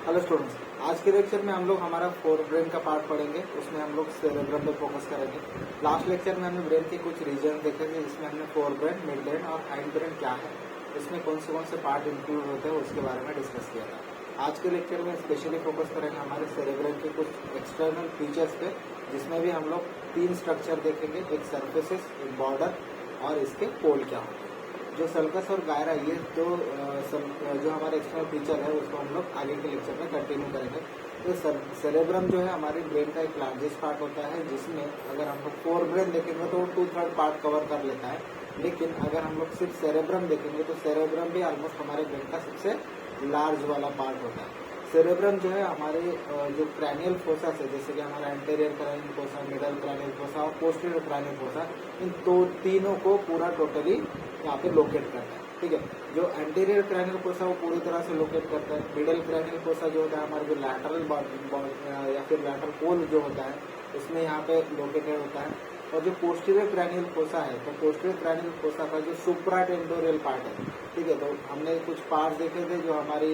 Hello students, आज के lecture में हम लोग हमारा फोर ब्रेन का पार्ट पढ़ेंगे। उसमें हम लोग सेरेब्रम पे फोकस करेंगे। लास्ट लेक्चर में हमने ब्रेन के कुछ रीजन देखे थे, जिसमें हमने फोर ब्रेन, मिड ब्रेन और हाइंड ब्रेन क्या है, इसमें कौन से पार्ट इंक्लूड होते हैं उसके बारे में डिस्कस किया था। आज के लेक्चर में स्पेशली फोकस करेंगे हमारे सेरेब्रम के कुछ एक्सटर्नल फीचर्स पे, जिसमें भी हम लोग 3 स्ट्रक्चर देखेंगे, एक सर्फेसिस, एक बॉर्डर और इसके पोल क्या होते हैं। जो सल्कस और गायरा, ये तो जो हमारे एक्सटर्नल फीचर है उसको हम लोग आगे के लेक्चर में कंटिन्यू करेंगे। तो सेरेब्रम जो है हमारे ब्रेन का एक लार्जेस्ट पार्ट होता है, जिसमें अगर हम लोग फोर ब्रेन देखेंगे तो 2/3 पार्ट कवर कर लेता है। लेकिन अगर हम लोग सिर्फ सेरेब्रम देखेंगे तो सेरेब्रम भी ऑलमोस्ट हमारे ब्रेन का सबसे लार्ज वाला पार्ट होता है। सेरेब्रम जो है हमारे जो क्रैनियल फोसा है, जैसे कि हमारा anterior cranial fossa, middle cranial fossa और पोस्टीरियर क्रैनियल फोसा, इन तीनों को पूरा टोटली यहाँ पे लोकेट करता है। ठीक है, जो एंटीरियर क्रैनियल फोसा वो पूरी तरह से लोकेट करता है। मिडल क्रैनियल फोसा जो होता है हमारा जो लैटरल या फिर लैटरल पोल जो होता है उसमें यहाँ पे लोकेटेड होता है। और जो पोस्टीरियर क्रैनियल फोसा है, तो पोस्टीरियर क्रैनियल फोसा का जो सुप्राटेंटोरियल पार्ट है, ठीक है, तो हमने कुछ पार्ट देखे थे, जो हमारी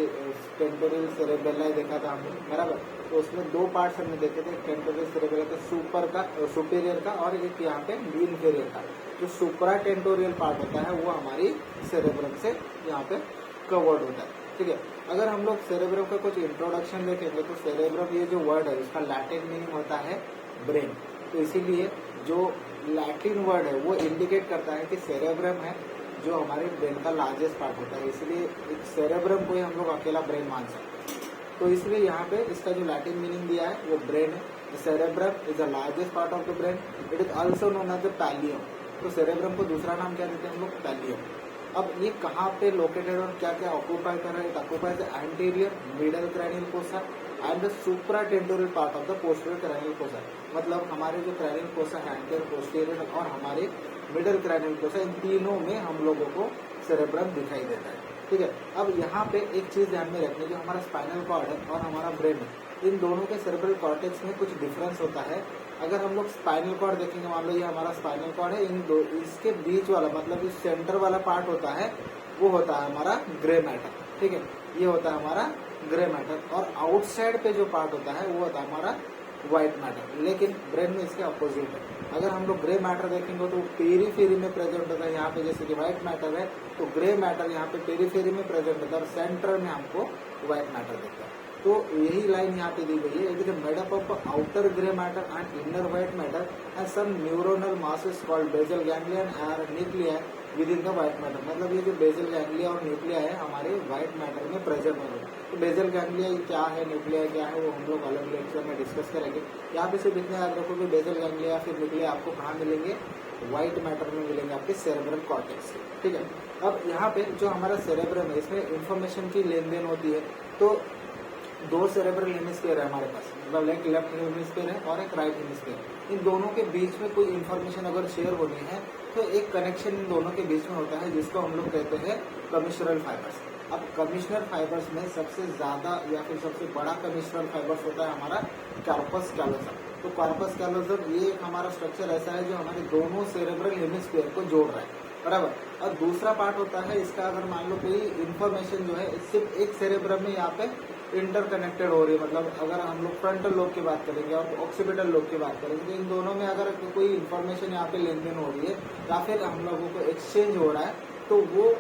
टेंटोरियल सेरेबेला देखा था हमने, बराबर। तो उसमें 2 पार्ट्स हमने देखे थे, टेंटोरियल सेरेबेला के सुपर का, सुपीरियर का, और एक यहाँ पे इन्फीरियर का। जो सुप्राटेंटोरियल पार्ट होता है वो हमारी सेरेब्रम से यहाँ पे कवर्ड होता है। ठीक है, अगर हम लोग सेरेब्रम का कुछ इंट्रोडक्शन देखेंगे तो सेरेब्रम ये जो वर्ड है इसका लैटिन मीनिंग होता है ब्रेन। तो इसीलिए जो लैटिन वर्ड है वो इंडिकेट करता है कि सेरेब्रम है जो हमारे ब्रेन का लार्जेस्ट पार्ट होता है, इसलिए एक सेरेब्रम को ही हम लोग अकेला ब्रेन मान सकते हैं। तो इसलिए यहाँ पे इसका जो लैटिन मीनिंग दिया है वो ब्रेन है। Cerebrum is the largest part of the brain. It is also known as the pallium. तो सेरेब्रम को दूसरा नाम क्या देते हैं हम लोग? पैलियम। अब ये कहाँ पे लोकेटेड और क्या क्या ऑक्यूपाई कर रहा है? It occupies the anterior middle cranial fossa and the supratentorial part of the posterior cranial fossa. मतलब हमारे जो क्रैनियल फोसा है, एंटीरियर, पोस्टीरियर और हमारे मिडल क्रैनियल फोसा, इन तीनों में हम लोगों को सेरेब्रम दिखाई देता है। ठीक है, अब यहाँ पे एक चीज ध्यान में रखनी, जो हमारा स्पाइनल कॉर्ड है और हमारा ब्रेन है, इन दोनों के सेरेब्रल कॉर्टेक्स में कुछ डिफरेंस होता है। अगर हम लोग स्पाइनल कॉर्ड देखेंगे, मान लो ये हमारा स्पाइनल कॉर्ड है, इसके बीच वाला मतलब इस सेंटर वाला पार्ट होता है वो होता है हमारा ग्रे मैटर। ठीक है, ये होता है हमारा ग्रे मैटर, और आउटसाइड पे जो पार्ट होता है वो होता है हमारा व्हाइट मैटर। लेकिन ब्रेन में इसके अपोजिट है। अगर हम लोग ग्रे मैटर देखेंगे तो पेरीफेरी में प्रेजेंट होता है। यहाँ पे जैसे कि व्हाइट मैटर है तो ग्रे मैटर यहाँ पे पेरीफेरी में प्रेजेंट होता है, और सेंटर में हमको व्हाइट मैटर दिखता है। तो यही लाइन यहाँ पे दी गई है, it is made up of outer grey matter and inner white matter and some neuronal masses called basal ganglion and nuclei within the white matter. मतलब ये जो बेसल गैंग्लिया और न्यूक्लिया है हमारे व्हाइट मैटर में प्रेजेंट हो रहे हैं। तो बेसल गैंग्लिया क्या है, न्यूक्लिया क्या है, वो हम लोग अलग लेक्चर में डिस्कस करेंगे। यहाँ पे सिर्फ इतना याद रखो कि बेसल गैंग्लिया फिर न्यूक्लिया आपको कहाँ मिलेंगे? व्हाइट मैटर में मिलेंगे, आपके सेरेब्रल कॉर्टेक्स से। ठीक है, अब यहाँ पे जो हमारा सेरेब्रम है इसमें इंफॉर्मेशन की लेन देन होती है। तो 2 सेरेब्रल हेमिस्फीयर है हमारे पास, मतलब एक लेफ्ट हेमिस्फीयर है और एक राइट हेमिस्फीयर। इन दोनों के बीच में कोई इन्फॉर्मेशन अगर शेयर होनी है तो एक कनेक्शन इन दोनों के बीच में होता है, जिसको हम लोग कहते हैं कमिश्नरल फाइबर्स। अब कमिश्नर फाइबर्स में सबसे ज्यादा या फिर सबसे बड़ा कमिश्नरल फाइबर्स होता है हमारा कार्पस कैलोसम। तो कार्पस कैलोसम ये एक हमारा स्ट्रक्चर ऐसा है जो हमारे दोनों सेरेब्रल हेमिस्फीयर को जोड़ रहा है, बराबर। और दूसरा पार्ट होता है इसका, अगर मान लो कोई इन्फॉर्मेशन जो है सिर्फ एक सेरेब्रम में यहाँ पे इंटरकनेक्टेड हो रही है, मतलब अगर हम लोग फ्रंटल लोब की बात करेंगे और ऑक्सीपिटल लोब की बात करेंगे, तो इन दोनों में अगर कोई इन्फॉर्मेशन यहाँ पे लेन देन हो रही है या फिर हम लोगों को एक्सचेंज हो रहा है, तो वो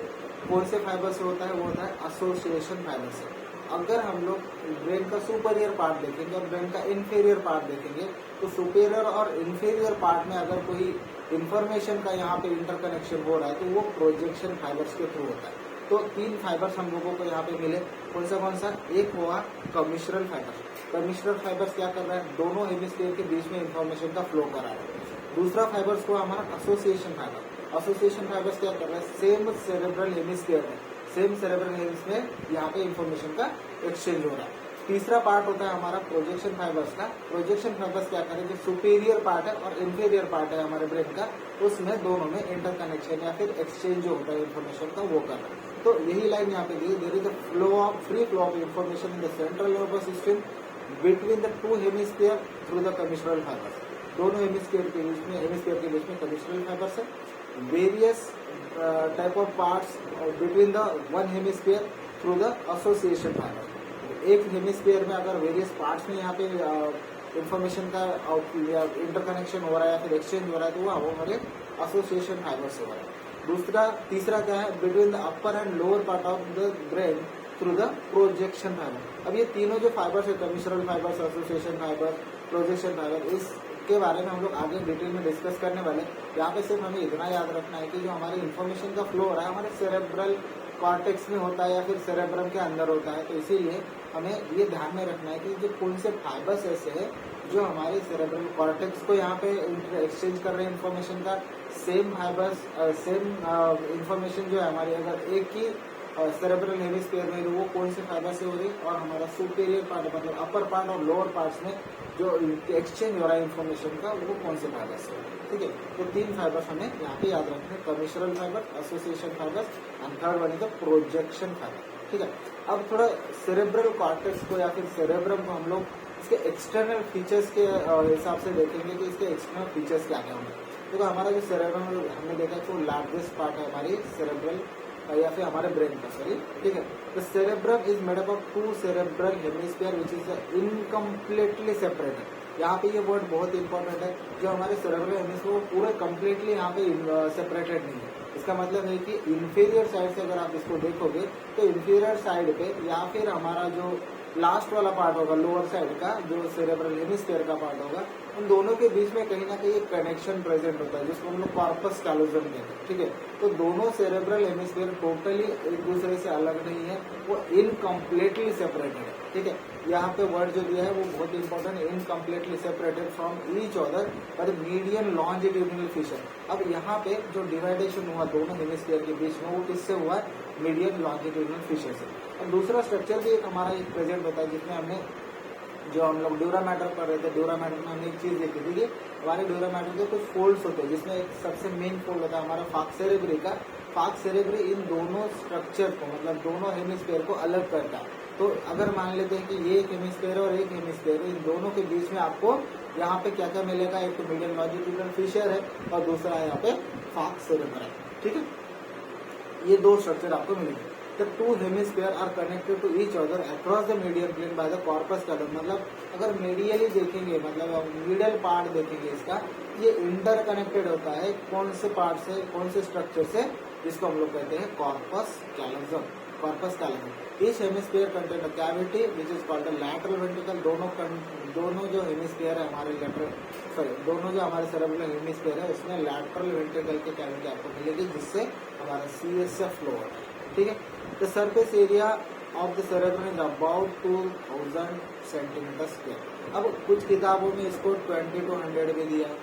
कौन से फाइबर से होता है? वो होता है एसोसिएशन फाइबर से। अगर हम लोग ब्रेन का सुपीरियर पार्ट देखेंगे और ब्रेन का इंफीरियर पार्ट देखेंगे, तो सुपीरियर और इंफीरियर पार्ट में अगर कोई इन्फॉर्मेशन का यहाँ पे इंटरकनेक्शन हो रहा है तो वो प्रोजेक्शन फाइबर्स के थ्रू होता है। तो 3 फाइबर्स हम लोगों को यहाँ पे मिले, कौन सा? एक हुआ कमिश्नरल फाइबर्स। कमिश्नरल फाइबर्स क्या कर रहा है? दोनों हेमिस्फीयर के बीच में इंफॉर्मेशन का फ्लो करा रहा है। दूसरा फाइबर्स को हमारा एसोसिएशन फाइबर। एसोसिएशन फाइबर्स क्या कर रहा है? सेम सेरेब्रल हेमिस्फीयर में, सेम सेरेब्रल हेमिस्फीयर में यहाँ पे इंफॉर्मेशन का एक्सचेंज हो रहा है। तीसरा पार्ट होता है हमारा प्रोजेक्शन फाइबर्स का। प्रोजेक्शन फाइबर्स क्या करें, जो सुपीरियर पार्ट है और इंफीरियर पार्ट है हमारे ब्रेन का, उसमें दोनों में इंटरकनेक्शन या फिर एक्सचेंज जो होता है इन्फॉर्मेशन का वो कर रहा है। तो यही लाइन यहाँ पे दी, there is the free flow of information in the central nervous system between the two hemisphere through the commissural fibres. दोनों हेमिस्फीयर के बीच में कमिश्रल फाइबर्स है। Various type of parts between the one hemisphere through the association fibre. एक hemisphere में अगर various parts में यहाँ पे इंफॉर्मेशन का इंटरकनेक्शन हो रहा है या फिर एक्सचेंज हो रहा है, तो वो हमारे एसोसिएशन फाइबर से हो रहा है। तीसरा क्या है, between the upper and lower part of the brain through the projection fibre. अब ये तीनों जो फाइबर्स है, commissural fibres, association fibre, projection fibre, इसके बारे में हम लोग आगे डिटेल में डिस्कस करने वाले। यहाँ पे सिर्फ हमें इतना याद रखना है कि जो हमारे इन्फॉर्मेशन का फ्लो हो रहा है हमारे सेरेब्रल कॉर्टेक्स में होता है या फिर सेरेब्रम के अंदर होता है। तो इसीलिए हमें ये ध्यान में रखना है कि जो कौन से फाइबर्स ऐसे है जो हमारे सेरेब्रल कॉर्टेक्स को यहाँ पे एक्सचेंज कर रहे हैं इन्फॉर्मेशन का। सेम फाइबर्स सेम इन्फॉर्मेशन जो है हमारी अगर एक ही सेरेब्रल हेमिस्फीयर में, तो वो कौन से फाइबर से हो रही है, और हमारा सुपीरियर पार्ट मतलब अपर पार्ट और लोअर पार्ट्स में जो एक्सचेंज हो रहा है इन्फॉर्मेशन का, वो कौन से फाइबर से हो रहा है। ठीक है, तो तीन फाइबर्स हमें यहाँ पे याद रखने हैं, commissural fibre, association fibre and third one is the projection fibre. ठीक है, अब थोड़ा सेरेब्रल कॉर्टेक्स को या फिर सेरेब्रम को हम लोग इसके एक्सटर्नल फीचर्स के हिसाब से देखेंगे कि इसके एक्सटर्नल फीचर्स क्या क्या होंगे। देखो हमारा जो सेरेब्रम हमने देखा जो लार्जेस्ट पार्ट है हमारी सेरेब्रल या फिर हमारे ब्रेन का, सॉरी। ठीक है, the cerebrum is made up of two cerebral hemisphere which is incompletely separated. यहाँ पे ये वर्ड बहुत इंपॉर्टेंट है, जो हमारे सेरेब्रल हेमिस्फीयर वो पूरे कम्प्लीटली यहाँ पे सेपरेटेड नहीं है। इसका मतलब है कि इंफीरियर साइड से अगर आप इसको देखोगे तो इंफीरियर साइड पे या फिर हमारा जो लास्ट वाला पार्ट होगा लोअर साइड का, जो सेरेब्रल हेमिस्फीयर का पार्ट होगा, उन दोनों के बीच में कहीं ना कहीं एक कनेक्शन प्रेजेंट होता है जिसको हम लोग कॉर्पस कैलोजम कहते हैं। ठीक है, तो दोनों सेरेब्रल हेमिस्फीयर टोटली एक दूसरे से अलग नहीं है, वो इनकम्प्लीटली सेपरेटेड है। ठीक है, यहाँ पे वर्ड जो दिया है वो बहुत इंपॉर्टेंट है, incompletely separated from each other by the median longitudinal fissure. अब यहाँ पे जो डिवाइडेशन हुआ दोनों हेमिस्फीयर के बीच में, वो किससे हुआ है, मीडियन लॉन्जिट्यूडिनल फिशर से। और दूसरा स्ट्रक्चर भी एक हमारा एक प्रेजेंट होता है जिसमें हमने जो हम लोग ड्यूरा मैटर पढ़ रहे थे, ड्यूरा मैटर में हमने एक चीज देखी थी कि हमारे ड्यूरा मैटर के कुछ फोल्ड्स होते हैं, जिसमें एक सबसे मेन फोल्ड होता है हमारा फाक सेरेब्री का। फाक सेरेब्री इन दोनों स्ट्रक्चर को मतलब दोनों हेमिस्फीयर को अलग करता है। तो अगर मान लेते हैं कि ये एक हेमिस्फीयर और एक हेमिस्फीयर, इन दोनों के बीच में आपको यहाँ पे क्या क्या मिलेगा, एक तो मीडियन लॉन्जिट्यूडिनल फिशर है और दूसरा है यहाँ पे फाक सेरेब्रा है। ठीक है, ये दो स्ट्रक्चर आपको मिलेंगे। The two hemispheres are connected to each other across the medial plane by the corpus callosum। मतलब अगर मीडियली देखेंगे, मतलब मिडल पार्ट देखेंगे इसका, ये इंटरकनेक्टेड होता है कौन से पार्ट से, कौन से स्ट्रक्चर से, जिसको हम लोग कहते हैं कॉर्पस कैलोजम। कॉर्पस कैलोजम इस hemisphere contain a cavity which is called the lateral ventricle. दोनों जो हेमिस्फीयर है हमारे दोनों जो हमारे सेरेब्रल हेमिस्फीयर है उसमें लैटरल वेंट्रिकल की कैविटी आपको मिलेगी, जिससे हमारा CSF फ्लो होता है। ठीक है, the surface area of the cerebrum is about 2000 centimetre square. अब कुछ किताबों में इसको 20 to 100 भी दिया है।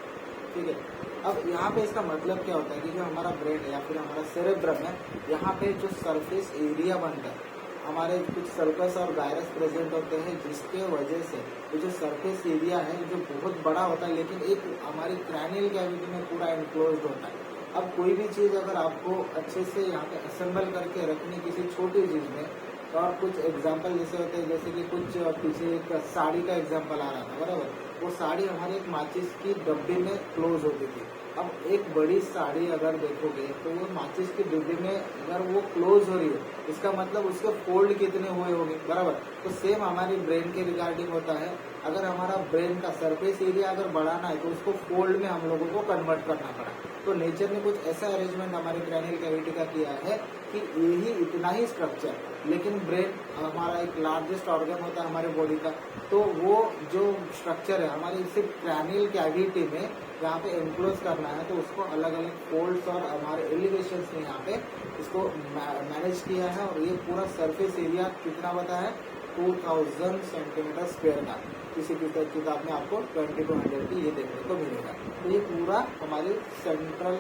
ठीक है, अब यहाँ पे इसका मतलब क्या होता है कि जो हमारा ब्रेन है या फिर हमारा सेरेब्रम है, यहाँ पे जो सरफेस एरिया बनता है, हमारे कुछ सर्कस और गायरस प्रेजेंट होते हैं, जिसके वजह से ये जो सरफेस एरिया है जो बहुत बड़ा होता है, लेकिन एक हमारी क्रैनियल कैविटी में पूरा एनक्लोज्ड होता है। अब कोई भी चीज़ अगर आपको अच्छे से यहाँ पे असेंबल करके रखनी किसी छोटी चीज़ में, तो आप कुछ एग्जांपल जैसे होते हैं, जैसे कि कुछ पीछे एक साड़ी का एग्जांपल आ रहा था, बराबर, वो साड़ी हमारे एक माचिस की डब्बी में क्लोज होती थी। अब एक बड़ी साड़ी अगर देखोगे तो वो माचिस की डिब्बी में अगर वो क्लोज हो रही है, इसका मतलब उसके फोल्ड कितने हुए होंगे, बराबर। तो सेम हमारी ब्रेन के रिगार्डिंग होता है, अगर हमारा ब्रेन का सरफेस एरिया अगर बढ़ाना है तो उसको फोल्ड में हम लोगों को कन्वर्ट करना पड़ा। तो नेचर ने कुछ ऐसा अरेंजमेंट हमारी क्रैनियल कैविटी का किया है कि यही इतना ही स्ट्रक्चर, लेकिन ब्रेन हमारा एक लार्जेस्ट ऑर्गन होता है हमारे बॉडी का, तो वो जो स्ट्रक्चर है हमारी सिर्फ क्रैनियल कैविटी में यहाँ पे एनक्लोज करना है, तो उसको अलग अलग फोल्ड्स और हमारे एलिवेशन में यहाँ पे इसको मैनेज किया है। और ये पूरा सरफेस एरिया कितना बताया है, 2000 सेंटीमीटर स्क्वायर का। किसी किताब में आपको 20 to 100 की ये देखने को मिलेगा। तो ये पूरा हमारे सेंट्रल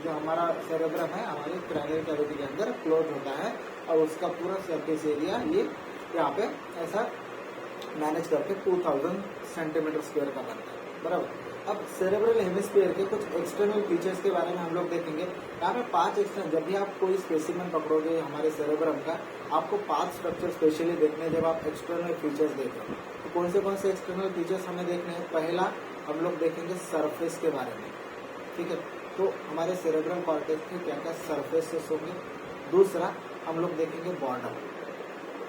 जो हमारा सेरेब्रम है हमारे क्रैनियल कैविटी के अंदर क्लोज होता है, और उसका पूरा सरफेस एरिया ये यहाँ पे ऐसा मैनेज करके 2000 सेंटीमीटर स्क्वायर का बनता है, बराबर। अब सेरेब्रल हेमिस्फीयर के कुछ एक्सटर्नल फीचर्स के बारे में हम लोग देखेंगे। यहाँ पे 5 एक्सटर्नल, जब भी आप कोई स्पेसिमेन पकड़ोगे हमारे सेरेब्रम का, आपको 5 स्ट्रक्चर स्पेशली देखने हैं जब आप एक्सटर्नल फीचर्स देखें। तो कौन से एक्सटर्नल फीचर्स हमें देखने हैं? पहला हम लोग देखेंगे सरफेस के बारे में, ठीक है। तो हमारे सेरेब्रल कॉर्टेक्स के क्या क्या सरफेसेस होंगे। दूसरा हम लोग देखेंगे बॉर्डर,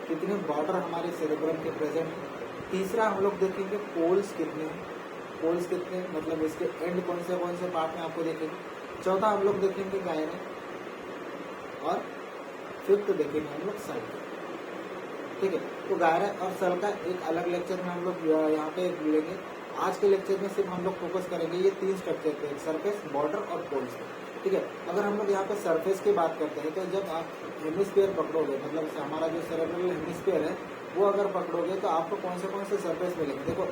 कितने बॉर्डर हमारे सेरेब्रम के प्रेजेंट है। तीसरा हम लोग देखेंगे पोल्स कितने हैं, पोल्स कितने मतलब इसके एंड कौन से पार्ट में आपको देखेंगे। चौथा हम लोग देखेंगे गायरे, और फिफ्थ देखेंगे हम लोग सेल, ठीक है। तो गायरा और सेल का एक अलग लेक्चर में हम लोग यहाँ पे लेंगे। आज के लेक्चर में सिर्फ हम लोग फोकस करेंगे ये 3 स्ट्रक्चर पे, सरफेस, बॉर्डर और पोल्स पे, ठीक है। अगर हम लोग यहाँ पे सरफेस की बात करते हैं तो जब आप हेमिस्फीयर पकड़ोगे, मतलब हमारा जो सेरेब्रल हेमिस्फीयर है वो अगर पकड़ोगे तो आपको कौन से सरफेस मिलेंगे। देखो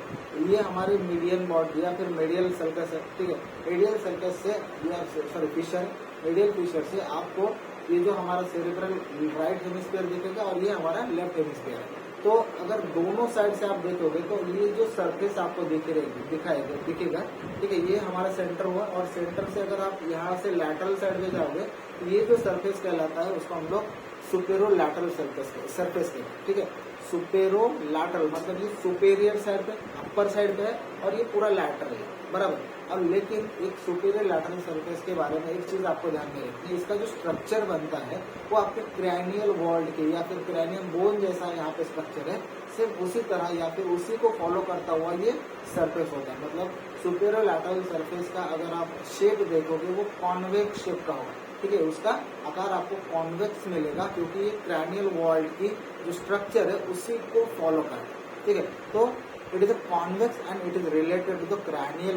ये हमारी मीडियन बॉडी या फिर मेडियल सर्कस है, ठीक है। मेडियल सर्कस से या सॉरी फिशर, मेडियल फिशर से आपको ये जो हमारा सेरेब्रल राइट हेमिस्फीयर दिखेगा और ये हमारा लेफ्ट हेमिस्फीयर है। तो अगर दोनों साइड से आप देखोगे तो ये जो सरफेस आपको दिखेगा, ठीक है। ये हमारा सेंटर हुआ, और सेंटर से अगर आप यहाँ से लैटरल साइड में जाओगे तो ये जो सरफेस कहलाता है उसको हम लोग सुपेरो लैटरल सरफेस के, ठीक है। सुपेरो लैटरल मतलब ये सुपेरियर साइड पे, अपर साइड पे है, और ये पूरा लैटरल है, बराबर। अब लेकिन एक सुपेरियर लैटरल सरफेस के बारे में एक चीज आपको ध्यान में रखनी है, इसका जो स्ट्रक्चर बनता है वो आपके क्रैनियल वॉल्ड के या फिर क्रैनियम बोन जैसा यहाँ पे स्ट्रक्चर है, सिर्फ उसी तरह या फिर उसी को फॉलो करता हुआ ये सरफेस होता है। मतलब सुपेरियर लैटरल सरफेस का अगर आप शेप देखोगे वो कॉन्वेक्स शेप का होगा, ठीक है। उसका आकार आपको कॉन्वेक्स मिलेगा क्योंकि ये क्रैनियल वॉल्ड की जो स्ट्रक्चर है उसी को फॉलो करता है, ठीक है। तो it is a convex and it is related to the cranial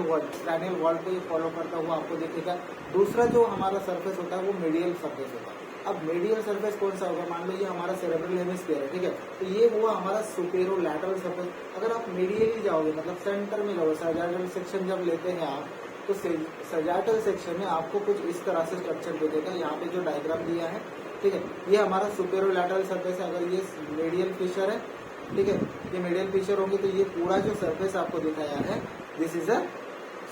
vault को ये फॉलो करता हुआ आपको दिखेगा। दूसरा जो हमारा सरफेस होता है वो मीडियल सरफेस होता है। अब मीडियल सरफेस कौन सा होगा? मान लो ये हमारा सेरेब्रल हेमिस्फीयर है, ठीक है। तो ये हुआ हमारा सुपेरो लैटरल सरफेस। अगर आप मीडियली जाओगे मतलब सेंटर में जाओगे, सजाइटल सेक्शन जब लेते हैं आप, तो सजाइटल सेक्शन में आपको कुछ इस तरह से स्ट्रक्चर दिखेगा। यहाँ पे जो डायग्राम दिया है, ठीक है, ये हमारा सुपेरो लैटरल सरफेस है। अगर ये मीडियल फिशर है, ठीक है, ये मीडियल फिशर होंगे तो ये पूरा जो सरफेस आपको दिखाया है this is a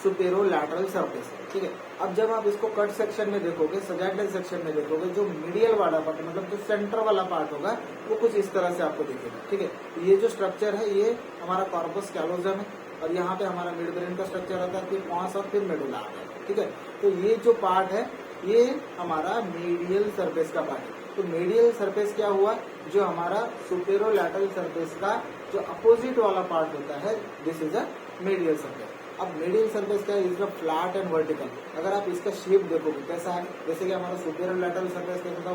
superolateral surface, ठीक है। अब जब आप इसको कट सेक्शन में देखोगे, सजाइटल सेक्शन में देखोगे, जो मीडियल वाला पार्ट मतलब जो सेंटर वाला पार्ट होगा वो कुछ इस तरह से आपको दिखेगा, ठीक है। ये जो स्ट्रक्चर है ये हमारा कॉर्पस कैलोजम है, और यहाँ पे हमारा मिड ब्रेन का स्ट्रक्चर आता है, फिर पॉन्स और फिर मेडुला आता है, ठीक है। तो ये जो पार्ट है ये हमारा मीडियल सरफेस का पार्ट है। तो मीडियल सरफेस क्या हुआ? जो हमारा सुपेरो लैटरल सरफेस का जो अपोजिट वाला पार्ट होता है this is a medial surface. अब मीडियल सरफेस क्या है? इसका फ्लैट एंड वर्टिकल। अगर आप इसका शेप देखोगे कैसा है, जैसे कि हमारा सुपेरियर लैटरल सरफेस कैसा था,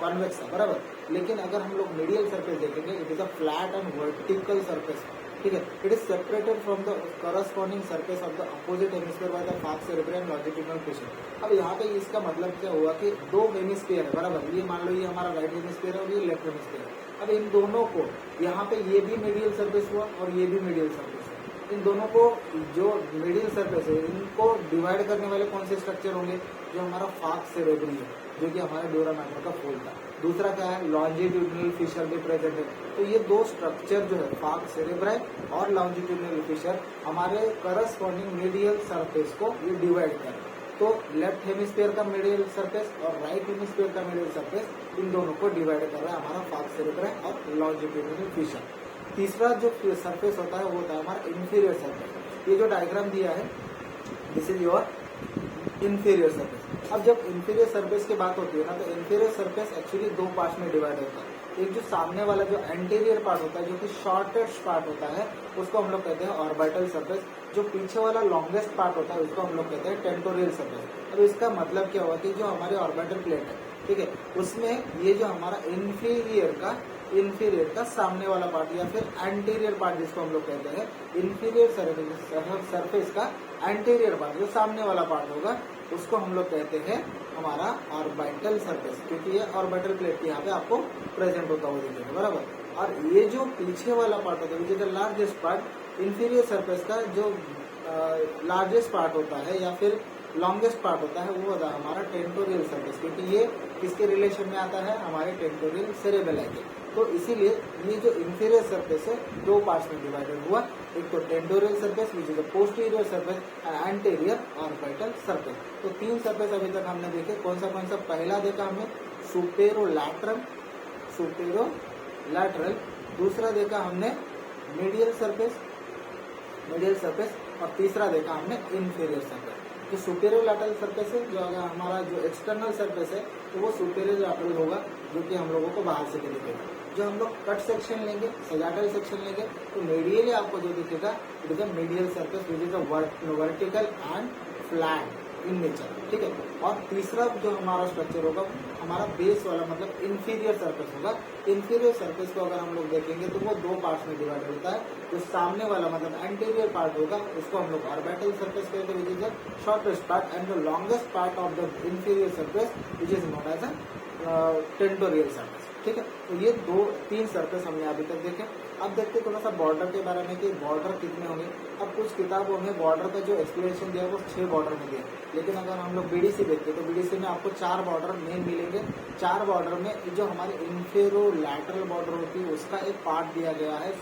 कॉन्वेक्स था, बराबर। लेकिन अगर हम लोग मीडियल सरफेस देखेंगे it is a flat and vertical surface, ठीक है। It is separated from the corresponding surface of the opposite hemisphere by the फार्क सेरेब्रम एंड लॉन्जिट्यूडिनल फिशर। अब यहाँ पे इसका मतलब क्या हुआ कि दो हेमिस्फीयर है, बराबर। ये मान लो ये हमारा राइट हेमिस्फीयर है और ये लेफ्ट हेमिस्फीयर है। अब इन दोनों को यहाँ पे ये भी मीडियल सरफेस हुआ और ये भी मीडियल सरफेस है। इन दोनों को जो मीडियल सरफेस है इनको डिवाइड करने वाले कौन से स्ट्रक्चर होंगे? जो हमारा फार्क सेरेब्री है, जो कि हमारा ड्यूरा मैटर का फोल्ड था। दूसरा क्या है? लॉन्जिट्यूडिनल फिशर भी प्रेजेंट है। तो ये दो स्ट्रक्चर जो है फार्क सेरेब्राई और लॉन्जिट्यूडिनल फिशर हमारे करस्पॉन्डिंग मीडियल सरफेस को ये डिवाइड कर रहे हैं। तो लेफ्ट हेमिस्फीयर का मीडियल सरफेस और राइट हेमिस्फीयर का मीडियल सरफेस इन दोनों को डिवाइड कर रहा है हमारा फार्क सेरेब्राई और लॉन्जिट्यूडिनल फिशर। तीसरा जो सरफेस होता है वो होता है हमारा इंफीरियर सरफेस। ये जो डायग्राम दिया है this is your inferior surface. अब जब इंफीरियर सरफेस की बात होती है ना, तो इंफीरियर सरफेस एक्चुअली दो पार्ट में डिवाइड होता है। एक जो सामने वाला जो एंटीरियर पार्ट होता है, जो कि शॉर्टेस्ट पार्ट होता है, उसको हम लोग कहते हैं ऑर्बिटल सरफेस। जो पीछे वाला लॉन्गेस्ट पार्ट होता है उसको हम लोग कहते हैं टेंटोरियल सरफेस। अब इसका मतलब क्या हुआ कि जो हमारी ऑर्बिटल प्लेट है, ठीक है, उसमें ये जो हमारा इंफीरियर का सामने वाला पार्ट या फिर एंटीरियर पार्ट जिसको हम लोग कहते हैं, इंफीरियर सरफेस का एंटीरियर पार्ट जो सामने वाला पार्ट होगा उसको हम लोग कहते हैं हमारा ऑर्बिटल सरफेस, क्योंकि ये ऑर्बिटल प्लेट यहाँ पे आपको प्रेजेंट होता हुआ दिखेगा, बराबर। और ये जो पीछे वाला पार्ट होता है which is the largest part, inferior surface का जो लार्जेस्ट पार्ट होता है या फिर लॉन्गेस्ट पार्ट होता है वो होता है हमारा टेंटोरियल सरफेस, क्योंकि ये किसके रिलेशन में आता है? हमारे टेंटोरियल सेरेबेलाई के। तो इसीलिए ये जो इंफीरियर सरफेस है दो पार्ट्स में डिवाइडेड हुआ, एक तो tentorial surface which is the posterior surface and anterior orbital surface. तो तीन सरफेस अभी तक हमने देखे, कौन सा पहला देखा हमने सुपेरोलैटरल, दूसरा देखा हमने मीडियल सरफेस और तीसरा देखा हमने इंफीरियर सरफेस। जो सुपेरियर लैटरल सरफेस है, जो अगर हमारा जो एक्सटर्नल सरफेस है तो वो सुपेरियर लैटरल होगा, जो कि हम लोगों को बाहर से भी दिखेगा। जो हम लोग कट सेक्शन लेंगे, सजाटल सेक्शन लेंगे, तो मीडियली आपको जो दिखेगा it is a medial surface which is a vertical and flat in nature, ठीक है। और तीसरा जो हमारा स्ट्रक्चर होगा हमारा बेस वाला मतलब इंफीरियर सरफेस होगा। इंफीरियर सरफेस को अगर हम लोग देखेंगे तो वो दो पार्ट्स में डिवाइड होता है। जो सामने वाला मतलब एंटीरियर पार्ट होगा उसको हम लोग ऑर्बिटल सरफेस कहते हैं, which is the shortest part, and the longest part of the inferior surface which is known as a tentorial surface, ठीक है। तो ये तीन सरफेस हमने अभी तक देखे। अब देखते हैं थोड़ा सा बॉर्डर के बारे में कि बॉर्डर कितने होंगे। अब कुछ किताबों में बॉर्डर का जो एक्सप्लेनेशन दिया वो 6 बॉर्डर में दिया, लेकिन अगर हम लोग बीडीसी देखते हैं तो बीडीसी में आपको 4 बॉर्डर मेन मिलेंगे। 4 बॉर्डर में जो हमारी इंफेरोलैटरल बॉर्डर होती है उसका एक पार्ट दिया गया है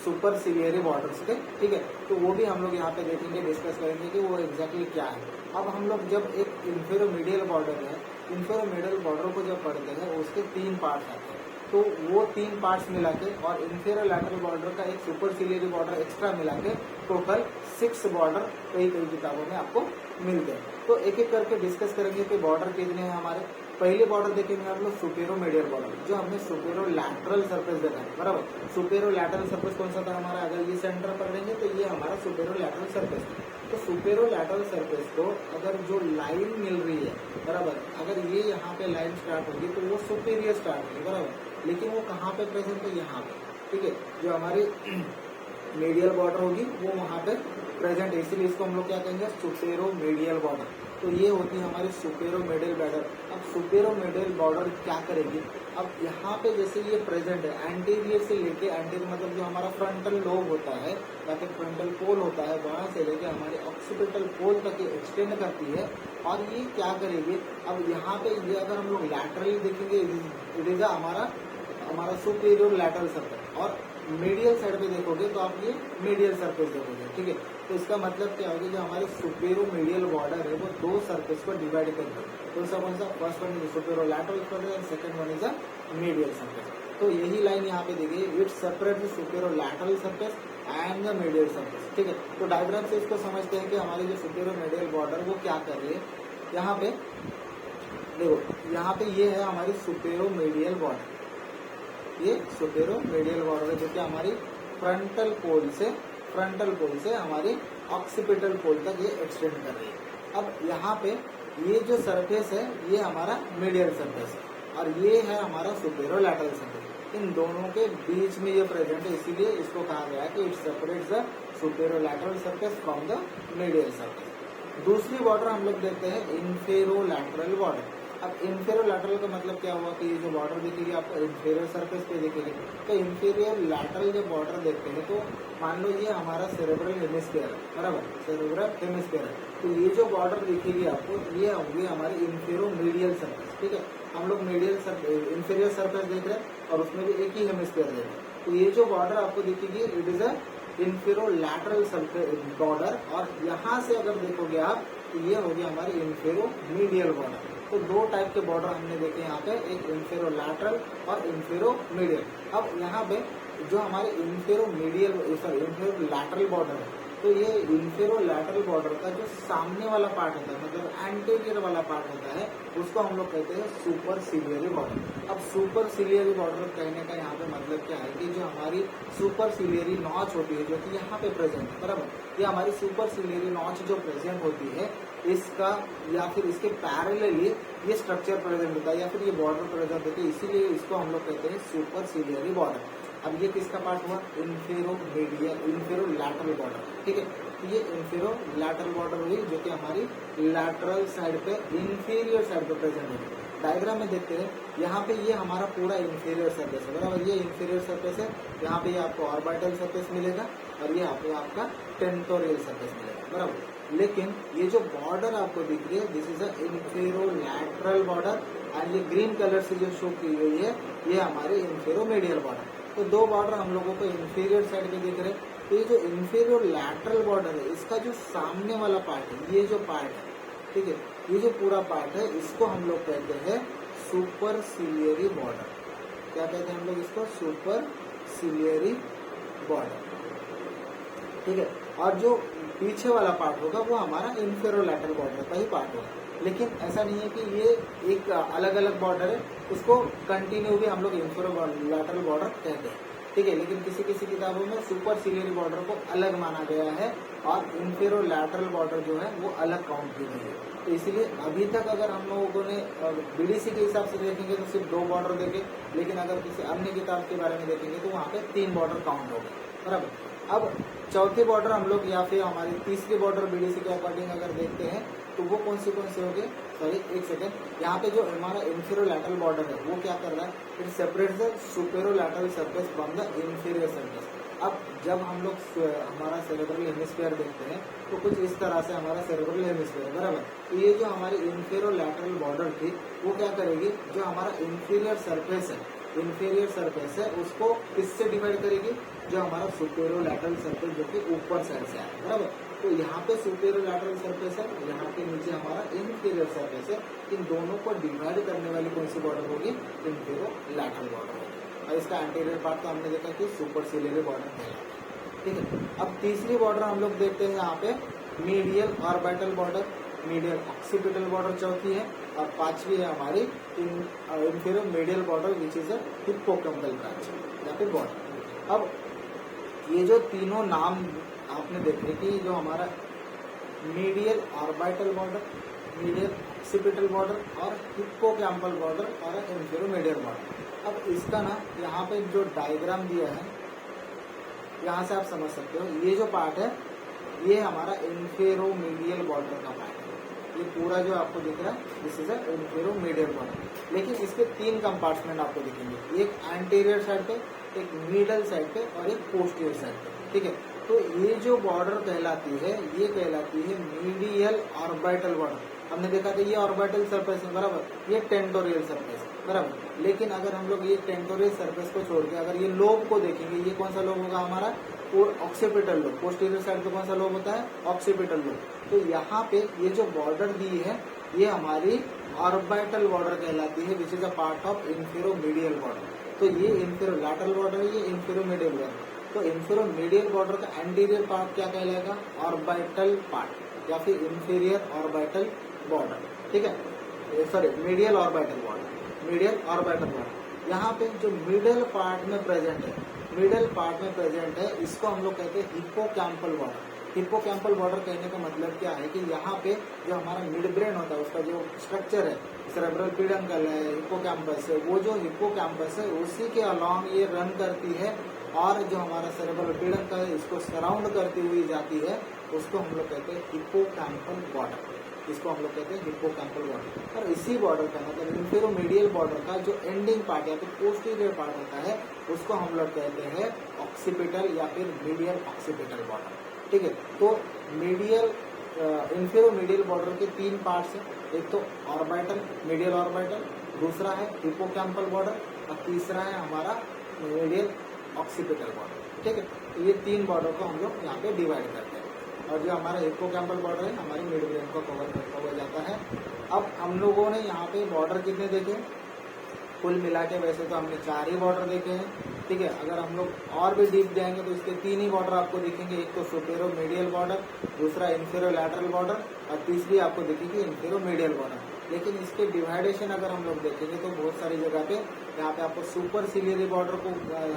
सुपरसिलियरी बॉर्डर्स के, ठीक है। तो वो भी हम लोग यहाँ पे देखेंगे, डिस्कस करेंगे कि वो एग्जैक्टली क्या है। अब हम लोग जब एक इंफेरोमीडियल बॉर्डर है, इंफेरोमीडियल बॉर्डर को जब पढ़ते हैं उसके 3 पार्ट आते हैं, तो वो 3 पार्ट्स मिला के और इंफीरियर लैटरल बॉर्डर का एक सुपरसिलियरी बॉर्डर एक्स्ट्रा मिला के टोटल 6 बॉर्डर कई किताबों में आपको मिलते हैं। तो एक एक करके डिस्कस करेंगे कि बॉर्डर कितने हैं हमारे। पहले बॉर्डर देखेंगे हम लोग सुपेरोमीडियल बॉर्डर, जो हमने सुपेरोलैटरल सरफेस देखा है, बराबर। सुपेरोलैटरल सरफेस कौन सा था हमारा, अगर ये सेंटर पर रहेंगे तो ये हमारा सुपेरोलैटरल सरफेस। तो सुपेरोलैटरल सरफेस को अगर जो लाइन मिल रही है, बराबर, अगर ये यहाँ पे लाइन स्टार्ट होगी तो वो सुपेरियर स्टार्ट होगी, बराबर, लेकिन वो कहाँ पे प्रेजेंट है, यहाँ पे, ठीक है। जो हमारी मीडियल बॉर्डर होगी वो वहाँ पे प्रेजेंट है, इसीलिए इसको हम लोग क्या कहेंगे, सुपेरोमीडियल बॉर्डर। तो ये होती है हमारी सुपेरोमीडियल बॉर्डर। अब सुपेरोमीडियल बॉर्डर क्या करेगी, अब यहाँ पे जैसे ये प्रेजेंट है, एंटीरियर से लेके, एंटीरियर मतलब जो हमारा फ्रंटल लोब होता है या फिर फ्रंटल पोल होता है, वहाँ से लेके हमारे ऑक्सीपिटल पोल तक ये एक्सटेंड करती है। और ये क्या करेगी, अब यहाँ पे ये अगर हम लोग लैटरली देखेंगे इट इज हमारा सुपेरियर लैटरल सरफेस, और मीडियल साइड पे देखोगे तो आप ये मीडियल सरफेस देखोगे, ठीक है। तो इसका मतलब क्या होगा, जो हमारे सुपेरोमीडियल बॉर्डर है वो 2 सरफेस को डिवाइड करेगा। कौन सा first one is superolateral surface and second one is a medial surface. तो यही लाइन यहाँ पे देखिए, it separate the superolateral surface and the medial surface, ठीक है। तो डायग्राम से इसको समझते हैं कि हमारी जो सुपेरोमीडियल बॉर्डर वो क्या कर रही है। यहाँ पे देखो, यहाँ पे ये है हमारी सुपेरोमीडियल बॉर्डर, ये सुपेरोमीडियल बॉर्डर है जो कि हमारी फ्रंटल पोल से हमारी ऑक्सीपिटल पोल तक ये एक्सटेंड कर रही है। अब यहाँ पे ये जो सरफेस है ये हमारा मीडियल सरफेस है और ये है हमारा सुपेरोलैटरल सरफेस। इन दोनों के बीच में ये प्रेजेंट है, इसीलिए इसको कहा गया है कि it separates the superolateral surface from the medial surface. दूसरी बॉर्डर हम लोग देखते हैं इंफेरोलैटरल बॉर्डर। अब इंफेरोलैटरल का मतलब क्या हुआ कि ये जो बॉर्डर दिखेगी आपको इंफीरियर सरफेस पे दिखेगी। तो इंफीरियर लैटरल जब बॉर्डर देखते हैं तो मान लो ये हमारा सेरेब्रल हेमिस्फीयर है, बराबर, सेरेब्रल हेमिस्फीयर है। तो ये जो बॉर्डर दिखेगी आपको ये होंगी हमारी इंफेरोमीडियल सरफेस, ठीक है। हम लोग इंफीरियर सरफेस देख रहे हैं और उसमें भी एक ही हेमिस्फीयर देख रहे हैं। तो ये जो बॉर्डर आपको दिखेगी it is a inferolateral surface border, और यहाँ से अगर देखोगे आप तो ये होगी हमारी इंफेरोमीडियल बॉर्डर। तो 2 टाइप के बॉर्डर हमने देखे यहाँ पे, एक इंफेरोलैटरल और इंफेरोमीडियल। अब यहाँ पे जो हमारे इंफेरोलैटरल बॉर्डर है, तो ये इंफेरोलैटरल बॉर्डर का जो सामने वाला पार्ट होता है मतलब एंटीरियर वाला पार्ट होता है उसको हम लोग कहते हैं सुपरसिलियरी बॉर्डर। अब सुपरसिलियरी बॉर्डर कहने का यहाँ पे मतलब क्या है कि जो हमारी सुपरसिलियरी नॉच होती है जो कि यहाँ पे प्रेजेंट है, बराबर, ये हमारी सुपरसिलियरी नॉच जो प्रेजेंट होती है इसका या फिर इसके पैरेलली ये स्ट्रक्चर प्रेजेंट होता है या फिर ये बॉर्डर प्रेजेंट होती है, इसीलिए इसको हम लोग कहते हैं सुपरसिलियरी बॉर्डर। अब ये किसका पार्ट हुआ, इंफेरोलैटरल बॉर्डर, ठीक है। तो ये इंफेरोलैटरल बॉर्डर हुई जो कि हमारी लैटरल साइड पे इंफीरियर साइड पे प्रेजेंट है। डायग्राम में देखते हैं, यहाँ पे ये हमारा पूरा इंफीरियर सरफेस है, बराबर, ये इंफीरियर सरफेस है। यहाँ पे ये आपको ऑर्बिटल सरफेस मिलेगा और ये आपको आपका टेंटोरियल सरफेस मिलेगा, बराबर। लेकिन ये जो बॉर्डर आपको दिख रही है, this is a inferolateral border, and ये ग्रीन कलर से जो शो की गई है ये हमारे इंफेरोमीडियल बॉर्डर। तो दो बॉर्डर हम लोगों को इंफीरियर साइड पे दिख रहे हैं। तो ये जो इंफेरोलैटरल बॉर्डर है, इसका जो सामने वाला पार्ट है, ये जो पार्ट है, ठीक है, ये जो पूरा पार्ट है, इसको हम लोग कहते हैं सुपरसिलियरी बॉर्डर। क्या कहते हैं हम लोग इसको? सुपरसिलियरी बॉर्डर, ठीक है। और जो पीछे वाला पार्ट होगा वो हमारा इंफेरोलैटरल बॉर्डर का ही पार्ट होगा। लेकिन ऐसा नहीं है कि ये एक अलग अलग बॉर्डर है, उसको कंटिन्यू भी हम लोग इंफेरोलैटरल बॉर्डर कहते हैं, ठीक है। लेकिन किसी किसी किताबों में सुपरसिलियरी बॉर्डर को अलग माना गया है और इंफेरोलैटरल बॉर्डर जो है वो अलग काउंट की गई है। तो इसलिए अभी तक अगर हम लोगों ने बीडीसी के हिसाब से देखेंगे तो सिर्फ 2 बॉर्डर देखे, लेकिन अगर किसी अन्य किताब के बारे में देखेंगे तो वहाँ पे 3 बॉर्डर काउंट हो गए, बराबर। अब चौथी बॉर्डर हम लोग या फिर हमारी तीसरी बॉर्डर बीडीसी के अकॉर्डिंग अगर देखते हैं तो वो कौन से हो गए? सॉरी, एक सेकेंड, यहाँ पे जो हमारा इंफेरोलैटरल बॉर्डर है वो क्या कर रहा है? It separates the superolateral surface from the inferior surface. अब जब हम लोग हमारा सेरेब्रल हेमिस्फीयर देखते हैं तो कुछ इस तरह से हमारा सेरेब्रल हेमिस्फीयर है, बराबर। तो ये जो हमारी इंफेरोलैटरल बॉर्डर थी वो क्या करेगी? जो हमारा इंफीरियर सरफेस है उसको किससे डिवाइड करेगी? जो हमारा सुपेरोलैटरल सरफेस जो कि ऊपर साइड से आया, बराबर। तो यहाँ पे सुपेरोलैटरल सरफेस है, यहाँ के नीचे हमारा इंफीरियर सरफेस है। इन दोनों को डिवाइड करने वाली कौन सी बॉर्डर होगी? इंफेरोलैटरल बॉर्डर होगी। और इसका एंटीरियर पार्ट तो हमने देखा कि सुपरसिलियरी बॉर्डर है, ठीक है। अब तीसरी बॉर्डर हम लोग देखते हैं यहाँ पे medial orbital border, medial occipital border चौथी है, और पांचवी है हमारी inferomedial border which is a hippocampal branch या फिर बॉर्डर। अब ये जो तीनों नाम आपने देखे कि जो हमारा medial orbital border, medial occipital border और हिप्पोकैम्पल बॉर्डर और इंफेरोमीडियल बॉर्डर। अब इसका ना यहाँ पे जो डायग्राम दिया है यहाँ से आप समझ सकते हो, ये जो पार्ट है ये हमारा इंफेरोमीडियल बॉर्डर का पार्ट है। ये पूरा जो आपको दिख रहा है दिस इज अ इंफेरोमीडियल बॉर्डर। लेकिन इसके 3 कंपार्टमेंट आपको दिखेंगे, एक एंटीरियर साइड पे, एक मिडल साइड पे और एक पोस्टीरियर साइड पे, ठीक है। तो ये जो बॉर्डर कहलाती है ये कहलाती है मीडियल ऑर्बिटल बॉर्डर। हमने देखा था ये ऑर्बिटल सरफेस है, बराबर, ये टेंटोरियल सरफेस, बराबर। लेकिन अगर हम लोग ये टेंटोरियल सरफेस को छोड़ के अगर ये लोब को देखेंगे, ये कौन सा लोब होगा हमारा? और ऑक्सीपिटल लोब। पोस्टीरियर साइड पे कौन सा लोब होता है? Occipital lobe. तो यहाँ पे ये जो बॉर्डर दी है ये हमारी ऑर्बिटल बॉर्डर कहलाती है which is a part of inferomedial border. तो ये इंफेरोलैटरल बॉर्डर है, ये इंफेरोमीडियल बॉर्डर। तो इंफेरोमीडियल बॉर्डर का एंटीरियर पार्ट क्या कहलाएगा? ऑर्बिटल पार्ट या फिर इंफीरियर ऑर्बिटल बॉर्डर, ठीक है। Sorry, medial orbital border, medial orbital border. यहाँ पे जो मिडल पार्ट में प्रेजेंट है, इसको हम लोग कहते हैं हिप्पोकैम्पल बॉर्डर। हिप्पोकैम्पल बॉर्डर कहने का मतलब क्या है कि यहाँ पे जो हमारा मिड ब्रेन होता है उसका जो स्ट्रक्चर है, सेरेब्रल पीडंकल है, हिप्पोकैम्पस है, वो जो हिप्पोकैम्पस है उसी के अलॉन्ग ये रन करती है और जो हमारा सेरेब्रल पीडंकल है इसको सराउंड करती हुई जाती है, उसको हम लोग कहते हैं हिप्पोकैम्पल बॉर्डर। इसको हम लोग कहते हैं हिप्पोकैम्पल बॉर्डर। और इसी बॉर्डर का मतलब इंफेरोमीडियल बॉर्डर का जो एंडिंग पार्ट या फिर पोस्टीरियर पार्ट होता है उसको हम लोग कहते हैं ऑक्सीपिटल या फिर मीडियल ऑक्सीपिटल बॉर्डर, ठीक है। तो मीडियल इंफेरोमीडियल बॉर्डर के 3 पार्ट्स हैं, एक तो ऑर्बिटल, मीडियल ऑर्बिटल, दूसरा है हिप्पोकैम्पल बॉर्डर और तीसरा है हमारा मीडियल ऑक्सीपिटल बॉर्डर, ठीक है। तो ये 3 बॉर्डर को हम लोग यहाँ पे डिवाइड करते हैं और जो हमारा हिप्पोकैम्पल बॉर्डर है हमारी मिड ब्रेन को कवर करता हुआ जाता है। अब हम लोगों ने यहाँ पे बॉर्डर कितने देखे? कुल मिला के वैसे तो हमने 4 ही बॉर्डर देखे हैं, ठीक है। अगर हम लोग और भी डीप जाएंगे तो इसके 3 ही बॉर्डर आपको दिखेंगे, एक तो सुपेरोमीडियल बॉर्डर, दूसरा इंफेरोलैटरल बॉर्डर और तीसरी आपको दिखेगी इंफेरोमीडियल बॉर्डर। लेकिन इसके डिवाइडेशन अगर हम लोग देखेंगे तो बहुत सारी जगह पे यहाँ पे आपको सुपरसिलियरी बॉर्डर को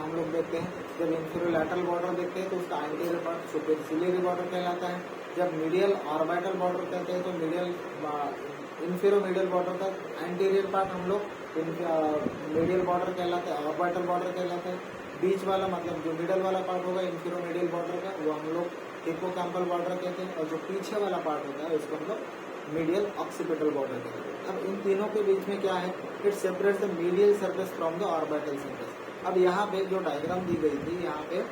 हम लोग देखते हैं। जब इंफेरोलैटरल बॉर्डर देखते हैं तो उसका एंटीरियर पार्ट सुपरसिलियरी बॉर्डर कहलाता है। जब मीडियल ऑर्बिटल बॉर्डर कहते हैं तो मीडियल इंफेरोमीडियल बॉर्डर का एंटीरियर पार्ट हम लोग मीडियल बॉर्डर कहलाता है, ऑर्बिटल बॉर्डर कहलाता है। बीच वाला मतलब जो मिडल वाला पार्ट होगा इंफेरोमीडियल बॉर्डर का वो हम लोग हिप्पोकैम्पल बॉर्डर कहते हैं, और जो पीछे वाला पार्ट होता है उसको हम लोग मीडियल ऑक्सीपिटल बॉर्डर कहते हैं। अब इन तीनों के बीच में क्या है? It separates the medial surface from the orbital surface. अब यहाँ पे जो डायग्राम दी गई थी यहाँ पे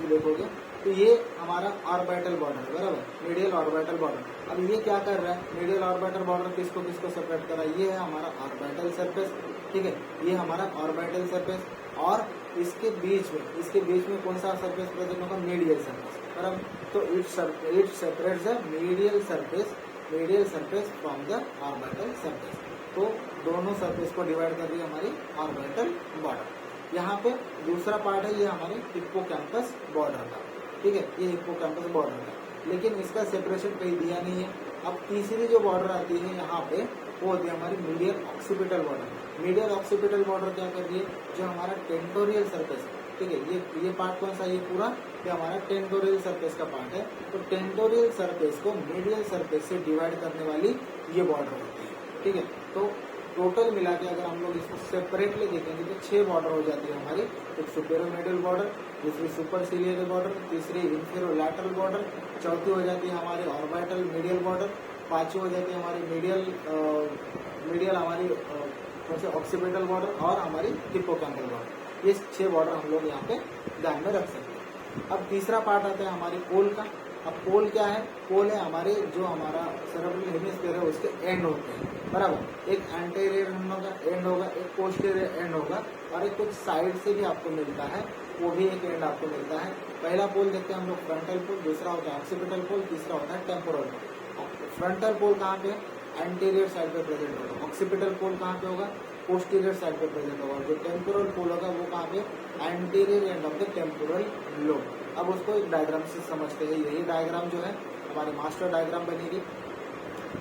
देखोगे तो ये हमारा ऑर्बिटल बॉर्डर, बराबर, मीडियल ऑर्बिटल बॉर्डर। अब ये क्या कर रहा है, मीडियल ऑर्बिटल बॉर्डर किसको किसको सेपरेट कर रहा है, ये है हमारा ऑर्बिटल सरफेस, ठीक है, ये हमारा ऑर्बिटल सरफेस, और इसके बीच में कौन सा सरफेस प्रेजेंट होगा, मीडियल सरफेस, बराबर। तो it separates the medial surface from the orbital surface. तो दोनों सरफेस को डिवाइड कर रही है हमारी ऑर्बिटल बॉर्डर। यहाँ पे दूसरा पार्ट है ये हमारे हिप्पोकैम्पस बॉर्डर का, ठीक है, ये हिप्पोकैम्पस बॉर्डर का, लेकिन इसका सेपरेशन कहीं दिया नहीं है। अब तीसरी जो बॉर्डर आती है यहाँ पे वो होती है हमारी medial occipital border. Medial occipital border क्या कर रही है, जो हमारा टेंटोरियल सरफेस है, ठीक है, ये पार्ट कौन सा, ये पूरा ये हमारा टेंटोरियल सरफेस का पार्ट है। तो टेंटोरियल सरफेस को मीडियल सरफेस से डिवाइड करने वाली ये बॉर्डर होती है, ठीक है। तो टोटल मिला के अगर हम लोग इसको सेपरेटली देखेंगे तो 6 बॉर्डर हो जाती है हमारी। एक सुपेरो मीडियल बॉर्डर, दूसरी सुपर सिलियरी बॉर्डर, तीसरी इंफीरियर लैटरल बॉर्डर, चौथी हो जाती है हमारी ऑर्बिटल मीडियल बॉर्डर, पांचवी हो जाती है हमारी मीडियल हमारी ऑक्सीपिटल बॉर्डर और हमारी हिप्पोकैम्पल बॉर्डर। ये 6 बॉर्डर हम लोग यहाँ पे ध्यान में रख सकते हैं। अब तीसरा पार्ट आता है हमारी पोल का। अब पोल क्या है, पोल है हमारे जो हमारा सेरेब्रल हेमिस्फीयर है उसके एंड होते हैं, बराबर। एक एंटीरियर एंड होगा, एक पोस्टीरियर एंड होगा, और एक कुछ साइड से भी आपको मिलता है, वो भी एक एंड आपको मिलता है। पहला पोल देखते हैं हम लोग फ्रंटल पोल, दूसरा होता है ऑक्सीपिटल पोल, तीसरा होता है टेम्पोरल पोल। फ्रंटल पोल कहाँ पे, एंटीरियर साइड पे प्रेजेंट होगा। ऑक्सीपिटल पोल कहाँ पे होगा, पोस्टीरियर साइड पे प्रेजेंट होगा। जो टेम्पोरल पोल होगा वो कहाँ पे, anterior end of the temporal lobe. अब उसको एक डायग्राम से समझते हैं। यही डायग्राम जो है हमारी मास्टर डायग्राम बनेगी,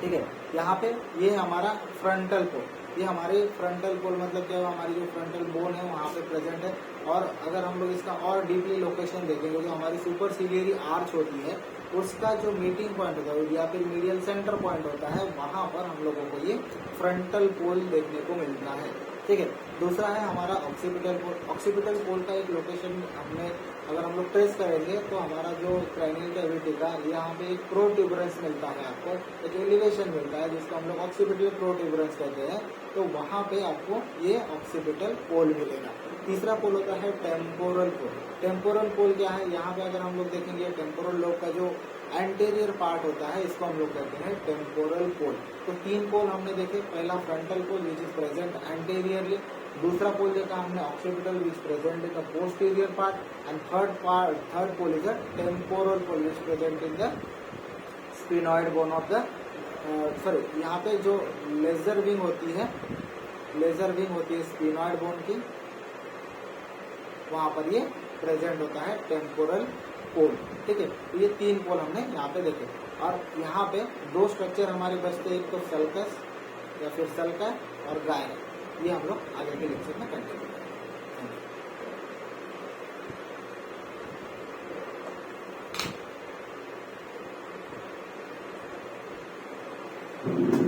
ठीक है। यहाँ पे ये हमारा फ्रंटल पोल, ये हमारे फ्रंटल पोल मतलब क्या है, हमारी जो फ्रंटल बोन है वहाँ पे प्रेजेंट है। और अगर हम लोग इसका और डीपली लोकेशन देखेंगे, जो हमारी सुपर सिलियरी आर्च होती है उसका जो मीटिंग पॉइंट होता है या फिर मीडियल सेंटर पॉइंट होता है, वहाँ पर हम लोगों को ये फ्रंटल पोल देखने को मिलता है, ठीक है। दूसरा है हमारा ऑक्सीपिटल पोल। ऑक्सीपिटल पोल का एक लोकेशन हमने अगर हम लोग ट्रेस करेंगे तो हमारा जो क्रैनियल कैविटी का यहाँ पे एक प्रोट्यूबरेंस मिलता है, आपको एक एलिवेशन मिलता है जिसको हम लोग ऑक्सीपिटल प्रोट्यूबरेंस कहते हैं। तो वहाँ पे आपको ये ऑक्सीपिटल पोल मिलेगा। तीसरा पोल होता है टेम्पोरल पोल। टेम्पोरल पोल क्या है, यहाँ पे अगर हम लोग देखेंगे टेम्पोरल लोब का जो एंटीरियर पार्ट होता है इसको हम लोग कहते हैं टेम्पोरल पोल। तो 3 पोल हमने देखे, पहला frontal pole which is present anteriorly, दूसरा पोल देखा हमने occipital which present in the posterior part, and third pole is a temporal pole which present in the sphenoid bone of the यहाँ पे जो लेजर विंग होती है sphenoid bone की, वहां पर ये प्रेजेंट होता है टेम्पोरल पोल, ठीक है। तो ये 3 पोल हमने यहाँ पे देखे। और यहाँ पे 2 स्ट्रक्चर हमारे बचते हैं, एक तो सल्कस या फिर सल्का और गायर। ये हम लोग आगे के लेक्चर में कंटिन्यू करेंगे।